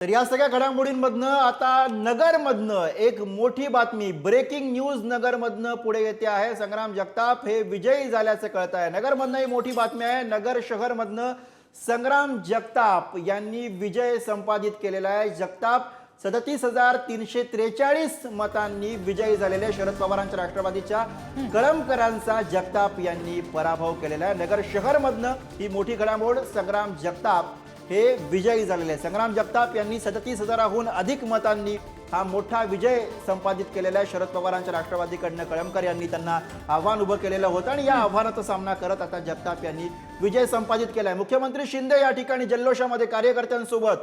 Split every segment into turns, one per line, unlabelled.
तर या सगळ्या घडामोडींमधनं आता नगरमधनं एक मोठी बातमी, ब्रेकिंग न्यूज नगरमधनं पुढे येते आहे। संग्राम जगताप हे विजयी झाल्याचं कळत आहे। नगरमधनं ही मोठी बातमी आहे। नगर शहरमधनं संग्राम जगताप यांनी विजय संपादित केलेला आहे। जगताप 37,343 मतांनी विजयी झालेले शरद पवारांच्या राष्ट्रवादीच्या कळमकरांचा जगताप यांनी पराभव केलेला आहे। नगर शहरमधनं ही मोठी घडामोड, संग्राम जगताप हे विजयी झालेले। संग्राम जगताप यांनी 37,000हून अधिक मतांनी हा मोठा विजय संपादित केलेला आहे। शरद पवारांच्या राष्ट्रवादीकडनं कळमकर यांनी त्यांना आव्हान उभं केलेलं होतं आणि या आव्हानाचा सामना करत आता जगताप यांनी विजय संपादित केलाय। मुख्यमंत्री शिंदे या ठिकाणी जल्लोषामध्ये कार्यकर्त्यांसोबत।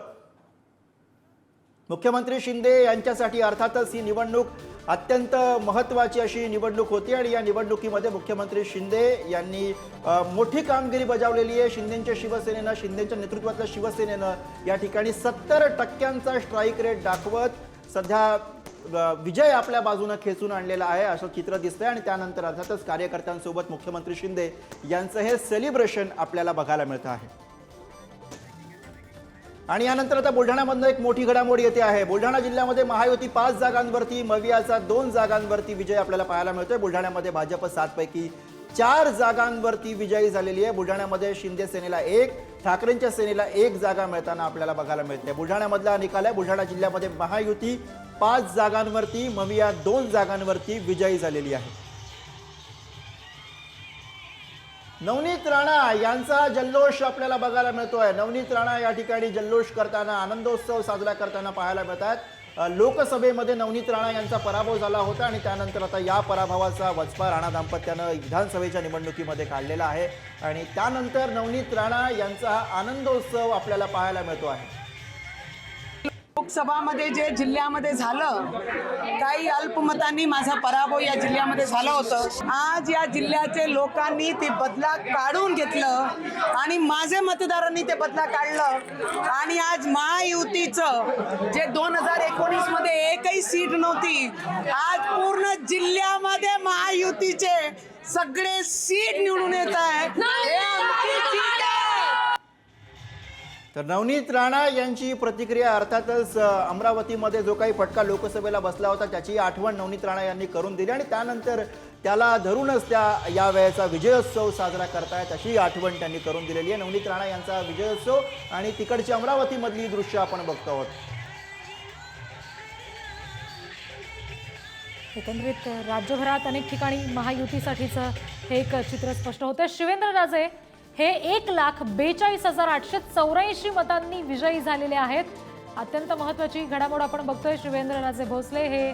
मुख्यमंत्री शिंदे यांच्यासाठी अर्थातच ही निवडणूक अत्यंत महत्त्वाची अशी निवडणूक होती आणि या निवडणुकीमध्ये मुख्यमंत्री शिंदे यांनी मोठी कामगिरी बजावलेली आहे। शिंदेच्या शिवसेनेनं, शिंदेच्या नेतृत्वातल्या शिवसेनेनं या ठिकाणी 70% स्ट्राईक रेट दाखवत सध्या विजय आपल्या बाजूने खेचून आणलेला आहे असं चित्र दिसतंय आणि त्यानंतर अर्थातच कार्यकर्त्यांसोबत मुख्यमंत्री शिंदे यांचं हे सेलिब्रेशन आपल्याला बघायला मिळतं आहे। आणि यानंतर आता बुलढाण्यामधनं एक मोठी घडामोड येते आहे। बुलढाणा जिल्ह्यामध्ये महायुती 5 जागांवरती, मवियाचा 2 जागांवरती विजय आपल्याला पाहायला मिळतोय। बुलढाण्यामध्ये भाजप 7 पैकी 4 जागांवरती विजयी झालेली आहे। बुलढाण्यामध्ये शिंदे सेनेला 1, ठाकरेंच्या सेनेला 1 जागा मिळताना आपल्याला बघायला मिळते। बुलढाण्यामधला निकाल आहे। बुलढाणा जिल्ह्यामध्ये महायुती 5 जागांवरती, मविया 2 जागांवरती विजयी झालेली आहे। नवनीत राणा यांचा जल्लोष आपल्याला बघायला मिळतोय। नवनीत राणा या ठिकाणी जल्लोष करताना, आनंदोत्सव साजरा करताना पाहायला मिळतात। लोकसभेमध्ये नवनीत राणा यांचा पराभव झाला होता आणि त्यानंतर आता या पराभवाचा वचपा राणा दाम्पत्यानं विधानसभेच्या निवडणुकीमध्ये काढलेला आहे आणि त्यानंतर नवनीत राणा यांचा आनंदोत्सव आपल्याला पाहायला मिळतो आहे।
लोकसभामध्ये जे जिल्ह्यामध्ये झालं, काही अल्पमतांनी माझा पराभव या जिल्ह्यामध्ये झालं होतं। आज या जिल्ह्याचे लोकांनी ते बदला काढून घेतलं आणि माझे मतदारांनी ते बदला काढलं आणि आज महायुतीचं जे 2019 मध्ये एकही सीट नव्हती, आज पूर्ण जिल्ह्यामध्ये महायुतीचे सगळे सीट निवडून येत आहे।
तर नवनीत राणा यांची प्रतिक्रिया, अर्थातच अमरावतीमध्ये जो काही फटका लोकसभेला बसला होता त्याची आठवण नवनीत राणा यांनी करून दिली आणि त्यानंतर त्याला धरूनच त्या या वेळेचा विजयोत्सव साजरा करतायत अशी आठवण त्यांनी करून दिलेली आहे। नवनीत राणा यांचा विजयोत्सव आणि तिकडची अमरावतीमधली दृश्य आपण बघतो आहोत।
एकंदरीत राज्यभरात अनेक ठिकाणी महायुतीसाठीचं हे एक चित्र स्पष्ट होतं। शिवेंद्रराजे हे 1,42,884 मतांनी विजयी झालेले आहेत। अत्यंत महत्त्वाची घडामोड आपण बघतोय। शिवेंद्रराजे भोसले हे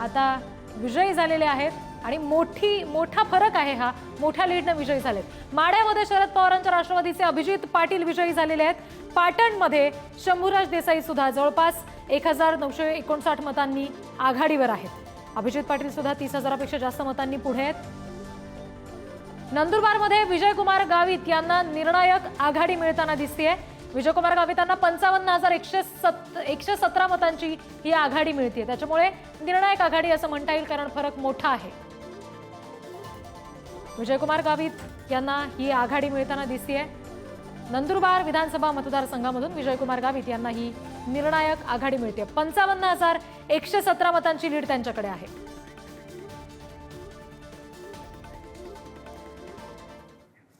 आता विजयी झालेले आहेत आणि मोठा फरक आहे, हा मोठ्या लीडने विजयी झालेत। माढ्यामध्ये शरद पवारांच्या राष्ट्रवादीचे अभिजित पाटील विजयी झालेले आहेत। पाटणमध्ये शंभूराज देसाई सुद्धा जवळपास 1,959 मतांनी आघाडीवर आहेत। अभिजित पाटील सुद्धा 30,000पेक्षा जास्त मतांनी पुढे आहेत। नंदुरबारमध्ये विजयकुमार गावित यांना निर्णायक आघाडी मिळताना दिसतेय। विजयकुमार गावित यांना 55,117 मतांची ही आघाडी मिळते, त्याच्यामुळे निर्णायक आघाडी असं म्हणता येईल कारण फरक मोठा आहे। विजयकुमार गावित यांना ही आघाडी मिळताना दिसतेय। नंदुरबार विधानसभा मतदारसंघामधून विजयकुमार गावित यांना ही निर्णायक आघाडी मिळते। 55,117 मतांची लीड त्यांच्याकडे आहे।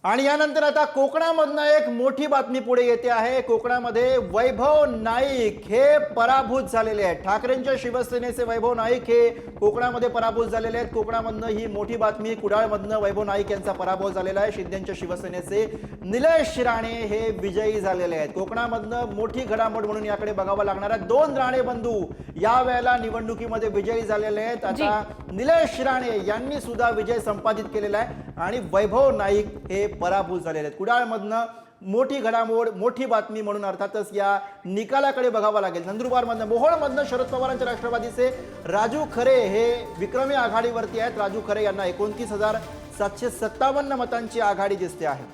आणि यानंतर आता कोकणामधनं एक मोठी बातमी पुढे येते आहे। कोकणामध्ये वैभव नाईक हे पराभूत झालेले आहेत। ठाकरेंच्या शिवसेनेचे वैभव नाईक हे कोकणामध्ये पराभूत झालेले आहेत। कोकणामधनं ही मोठी बातमी, कुडाळमधनं वैभव नाईक यांचा पराभव झालेला आहे। शिंदेच्या शिवसेनेचे निलेश राणे हे विजयी झालेले आहेत। कोकणामधनं मोठी घडामोड म्हणून याकडे बघावं लागणार आहे। 2 राणे बंधू या वेळेला निवडणुकीमध्ये विजयी झालेले आहेत। आता निलेश राणे यांनी सुद्धा विजय संपादित केलेला आहे आणि वैभव नाईक हे पराभूत झालेले आहेत। कुडाळमधनं मोठी घडामोड, मोठी बातमी म्हणून अर्थातच या निकालाकडे बघावं लागेल। नंदुरबारमधनं, मोहोळमधनं शरद पवारांच्या राष्ट्रवादीचे राजू खरे हे विक्रमी आघाडीवरती आहेत। राजू खरे यांना 29,757 मतांची आघाडी दिसते आहे।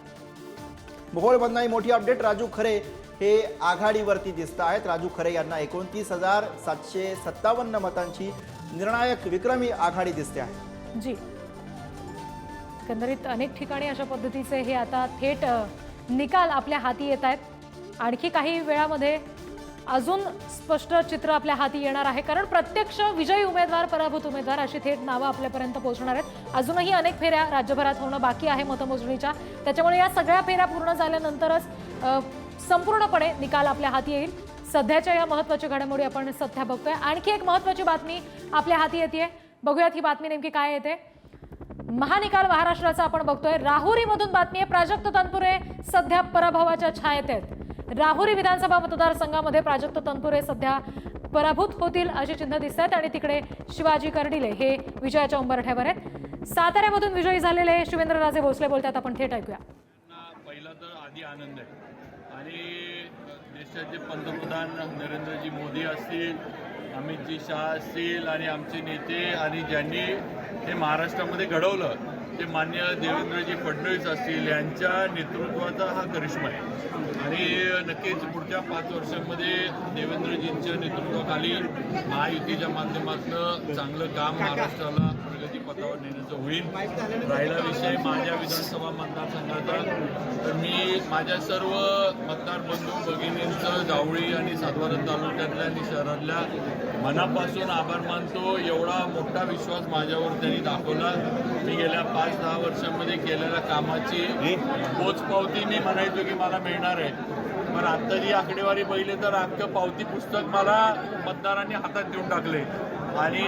मोहोळमधनं ही मोठी अपडेट, राजू खरे हे आघाडीवरती दिसत आहेत। राजू खरे यांना 29,757 मतांची निर्णायक विक्रमी आघाडी दिसते आहे।
जी, एकंदरीत अनेक ठिकाणी अशा पद्धतीचे हे आता थेट निकाल आपल्या हाती येत आहेत। आणखी काही वेळामध्ये अजून स्पष्ट चित्र आपल्या हाती येणार आहे, कारण प्रत्यक्ष विजयी उमेदवार, पराभूत उमेदवार अशी थेट नावं आपल्यापर्यंत पोहोचणार आहेत. अजूनही अनेक फेऱ्या राज्यभरात होणं बाकी आहे मतमोजणीच्या, त्याच्यामुळे या सगळ्या फेऱ्या पूर्ण झाल्यानंतरच संपूर्णपणे निकाल आपल्या हाती येईल. सध्याच्या या महत्त्वाची घडामोडी आपण सध्या बघतोय. आणखी एक महत्त्वाची बातमी आपल्या हाती येते, बघूयात ही बातमी नेमकी काय येते. महानिकाल महाराष्ट्राचा आपण बघतोय. राहुरीमधून बातमी आहे, प्राजक्त तनपुरे सध्या पराभवाच्या छायेत आहेत. राहुरी विधानसभा मतदारसंघामध्ये प्राजक्त तनपुरे सध्या पराभूत होतील अशी चिन्ह दिसत आहेत आणि तिकडे शिवाजी कर्डिले हे विजयाच्या उंबरठ्यावर आहेत. साताऱ्यामधून विजयी झालेले शिवेंद्रराजे भोसले बोलतात, आपण थेट ऐकूया.
पहिला तर आधी आनंद आहे आणि देशाचे पंतप्रधान नरेंद्रजी मोदी असतील, अमितजी शहा असतील आणि आमचे नेते आणि ज्यांनी हे महाराष्ट्रामध्ये घडवलं ते मान्य देवेंद्रजी फडणवीस असतील, यांच्या नेतृत्वाचा हा करिश्मा आहे. आणि नक्कीच पुढच्या 5 वर्षांमध्ये देवेंद्रजींच्या नेतृत्वाखाली महायुतीच्या माध्यमातून चांगलं काम महाराष्ट्राला प्रगतीपथावर नेण्याचं होईल. राहिला विषय माझ्या विधानसभा मतदारसंघाचा, तर मी माझ्या सर्व मतदार बंधू भगिनींचं जावळी आणि सातबारा तालुक्यातल्या आणि शहरातल्या मनापासून आभार मानतो. एवढा मोठा विश्वास माझ्यावर त्यांनी दाखवला. मी गेल्या 5-10 वर्षांमध्ये केलेल्या कामाची पोचपावती मी म्हणायचो की मला मिळणार आहे, पण आत्ता जी आकडेवारी बघितली तर अख्खं पावती पुस्तक मला मतदारांनी हातात देऊन टाकले. आणि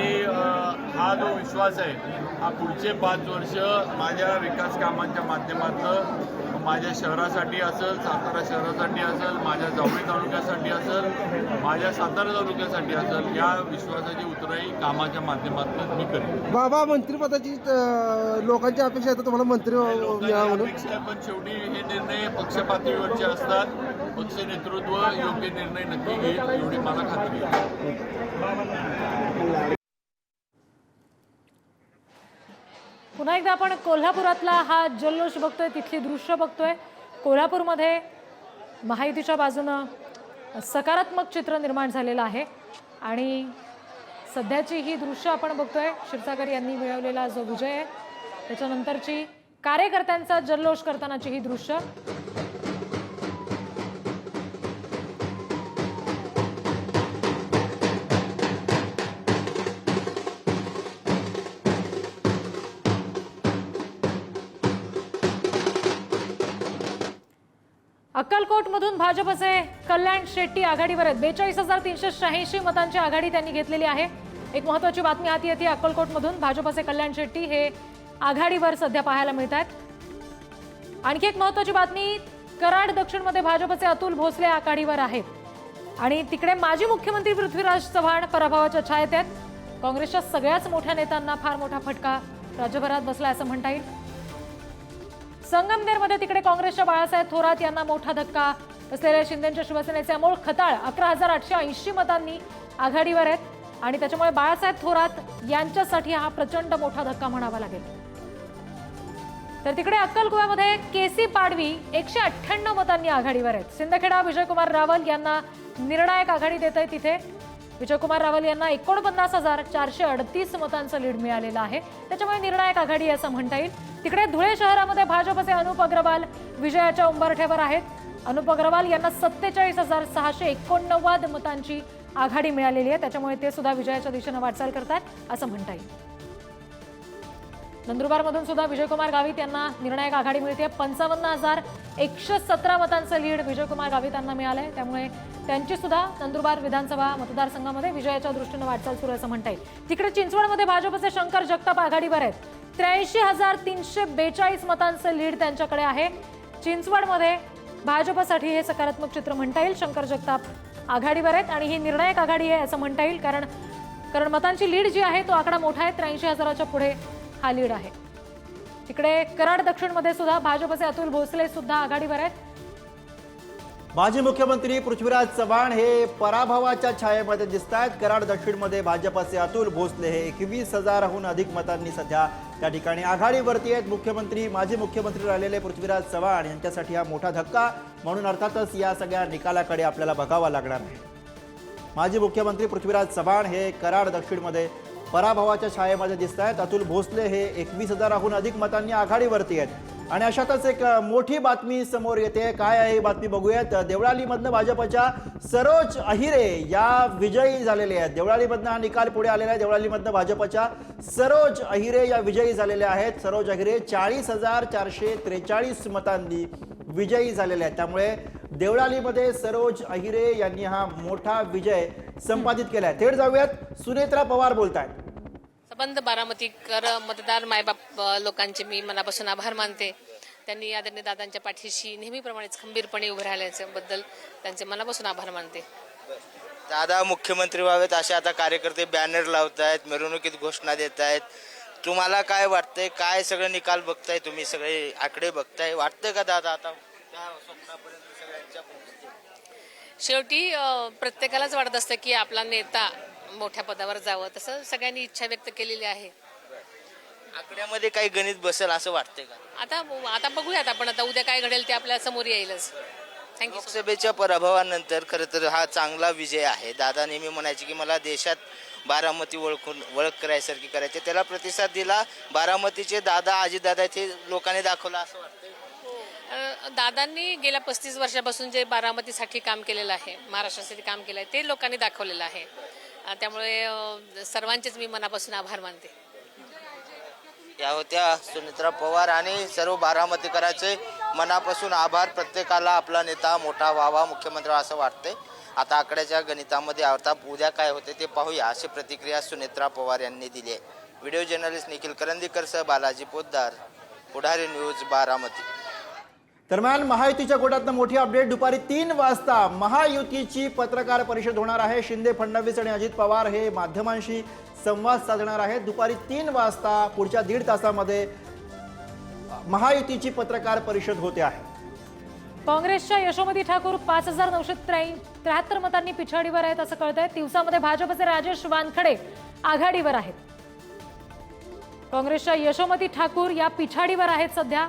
हा जो विश्वास आहे हा पुढचे 5 वर्ष माझ्या विकास कामांच्या माध्यमातून माझ्या शहरासाठी असेल, सातारा शहरासाठी असेल, माझ्या जावळी तालुक्यासाठी असेल, माझ्या सातारा तालुक्यासाठी असेल, या विश्वासाची उतराई कामाच्या माध्यमातून मी करेन.
बाबा, मंत्रिपदाची लोकांची अपेक्षा आहे, तुम्हाला मंत्री मिळावं म्हणून.
अपेक्षा, पण शेवटी हे निर्णय पक्ष पातळीवरचे असतात. पक्ष नेतृत्व योग्य निर्णय नक्की घेईल एवढी मला खात्री आहे.
पुन्हा एकदा आपण कोल्हापुरातला हा जल्लोष बघतोय, तिथली दृश्य बघतोय. कोल्हापूरमध्ये महायुतीच्या बाजूनं सकारात्मक चित्र निर्माण झालेलं आहे आणि सध्याची ही दृश्य आपण बघतोय. क्षीरसागर यांनी मिळवलेला जो विजय आहे त्याच्यानंतरची कार्यकर्त्यांचा जल्लोष करतानाची ही दृश्य. अक्कलकोटमधून भाजपचे कल्याण शेट्टी आघाडीवर आहेत. 42,386 मतांची आघाडी त्यांनी घेतलेली आहे. एक महत्त्वाची बातमी हाती येते, अक्कलकोटमधून भाजपचे कल्याण शेट्टी हे आघाडीवर सध्या पाहायला मिळत आहेत. आणखी एक महत्त्वाची बातमी, कराड दक्षिणमध्ये भाजपचे अतुल भोसले आघाडीवर आहेत आणि तिकडे माजी मुख्यमंत्री पृथ्वीराज चव्हाण पराभवाच्या छायेत आहेत. काँग्रेसच्या सगळ्याच मोठ्या नेत्यांना फार मोठा फटका राज्यभरात बसला असं म्हणता येईल. संगमनेरमध्ये तिकडे काँग्रेसच्या बाळासाहेब थोरात यांना मोठा धक्का असलेल्या शिंदेच्या शिवसेनेचे अमोल खताळ 11,880 मतांनी आघाडीवर आहेत आणि त्याच्यामुळे बाळासाहेब थोरात यांच्यासाठी हा प्रचंड मोठा धक्का म्हणावा लागेल. तर तिकडे अक्कलकुव्यामध्ये केसी पाडवी 198 मतांनी आघाडीवर आहेत. सिंदखेडा विजयकुमार रावल यांना निर्णायक आघाडी देत आहे. तिथे विजयकुमार रावल यांना 49,438 मतांचं लीड मिळालेलं आहे, त्याच्यामुळे निर्णायक आघाडी असं म्हणता येईल. तिकडे धुळे शहरामध्ये भाजपचे अनुप अग्रवाल विजयाच्या उंबरठ्यावर आहेत. अनुप अग्रवाल यांना 47,689 मतांची आघाडी मिळालेली आहे, त्याच्यामुळे ते सुद्धा विजयाच्या दिशेने वाटचाल करतात असं म्हणता येईल. नंदुरबारमधून सुद्धा विजयकुमार गावित यांना निर्णायक आघाडी मिळते. 55,117 मतांचं लीड विजयकुमार गावित यांना मिळालंय, त्यामुळे त्यांची सुद्धा नंदुरबार विधानसभा मतदारसंघामध्ये विजयाच्या दृष्टीने वाटचाल सुरू असं म्हणता येईल. तिकडे चिंचवडमध्ये भाजपचे शंकर जगताप आघाडीवर आहेत. 83,342 मतांचं लीड त्यांच्याकडे आहे. चिंचवडमध्ये भाजपसाठी हे सकारात्मक चित्र म्हणता येईल. शंकर जगताप आघाडीवर आहेत आणि ही निर्णायक आघाडी आहे असं म्हणता येईल, कारण मतांची लीड जी आहे तो आकडा मोठा आहे. 83,000च्या पुढे हा लीड आहे. तिकडे कराड दक्षिणमध्ये सुद्धा भाजपचे अतुल भोसले सुद्धा आघाडीवर आहेत.
माजी मुख्यमंत्री पृथ्वीराज चव्हाण हे पराभवाच्या छायेमध्ये दिसत आहेत. कराड दक्षिणमध्ये भाजपचे अतुल भोसले हे 21,000हून अधिक मतांनी सध्या त्या ठिकाणी आघाडीवरती आहेत. माजी मुख्यमंत्री राहिलेले पृथ्वीराज चव्हाण यांच्यासाठी हा मोठा धक्का म्हणून अर्थातच या सगळ्या निकालाकडे आपल्याला बघावा लागणार आहे. माजी मुख्यमंत्री पृथ्वीराज चव्हाण हे कराड दक्षिणमध्ये पराभवाच्या छायेमध्ये दिसत आहेत. अतुल भोसले हे 21,000हून अधिक मतांनी आघाडीवरती आहेत. आणि अशातच एक मोठी बातमी समोर येते. काय आहे ही बातमी बघूयात. देवळालीमधनं भाजपच्या सरोज अहिरे या विजयी झालेल्या आहेत. देवळालीमधनं हा निकाल पुढे आलेला आहे. देवळालीमधनं भाजपच्या सरोज अहिरे या विजयी झालेल्या आहेत. सरोज अहिरे 40,443 मतांनी विजयी झालेले आहेत. त्यामुळे देवळालीमध्ये सरोज अहिरे यांनी हा मोठा विजय संपादित केला आहे. थेट जाऊयात, सुनेत्रा पवार बोलतायत.
संबंध बारामतीकर मतदार मायबाप लोकांचे मी मनापासून आभार मानते. त्यांनी आदरणीय दादांच्या पाठीशी नेहमीप्रमाणेच खंबीरपणे उभे राहिल्याबद्दल त्यांचे मनापासून आभार मानते.
दादा मुख्यमंत्री व्हावेत असे आता कार्यकर्ते बॅनर लावत आहेत, मिरवणुकीत घोषणा देत आहेत. तुम्हाला काय वाटतंय? काय सगळं निकाल बघताय तुम्ही, सगळे आकडे बघताय, वाटतंय का दादा आता त्या स्वप्नापर्यंत सगळ्यांच्या पोहोचतील?
शेवटी प्रत्येकालाच वाटत असतं की आपला नेता मोठ्या पदावर जावं, तसं सगळ्यांनी इच्छा व्यक्त केलेली आहे.
आकड्यामध्ये काही गणित बसेल असं वाटतंय का?
आता बघूयात आपण, आता उद्या काय घडेल ते आपल्या समोर येईलच. थँक्यू.
लोकसभेच्या पराभवानंतर खरं तर हा चांगला विजय आहे. दादा नेहमी म्हणायचे की मला देशात बारामती ओळख करायसारखी करायची. त्याला प्रतिसाद दिला. बारामतीचे दादा अजितदादा इथे लोकांनी दाखवला असं वाटतं.
दादांनी गेल्या 35 वर्षापासून जे बारामतीसाठी काम केलेलं आहे, महाराष्ट्रासाठी काम केलं आहे, ते लोकांनी दाखवलेलं आहे. त्यामुळे सर्वांचेच मी मनापासून आभार मानते.
या होत्या सुनेत्रा पवार आणि सर्व बारामतीकरांचे मनापासून आभार. प्रत्येकाला आपला नेता मोठा व्हावा, मुख्यमंत्री असं वाटतंय. आता आकड्याच्या गणितामध्ये आता उद्या काय होते ते पाहूया, अशी प्रतिक्रिया सुनेत्रा पवार यांनी दिली आहे. व्हिडिओ जर्नलिस्ट निखिल करंदीकरसह बालाजी पोद्दार, पुढारी न्यूज, बारामती.
दरम्यान महायुतीच्या कोटातनं मोठी अपडेट. दुपारी 3 वाजता महायुतीची पत्रकार परिषद होणार आहे. शिंदे, फडणवीस आणि अजित पवार हे माध्यमांशी संवाद साधणार आहेत. दुपारी 3 वाजता पुढच्या 1.5 तासामध्ये महायुतीची पत्रकार परिषद होते आहे.
काँग्रेसच्या यशोमती ठाकूर 5,973 मतांनी पिछाडीवर आहेत असं कळतंय. तिवसामध्ये भाजपचे राजेश वानखडे आघाडीवर आहेत. काँग्रेसच्या यशोमती ठाकूर या पिछाडीवर आहेत सध्या.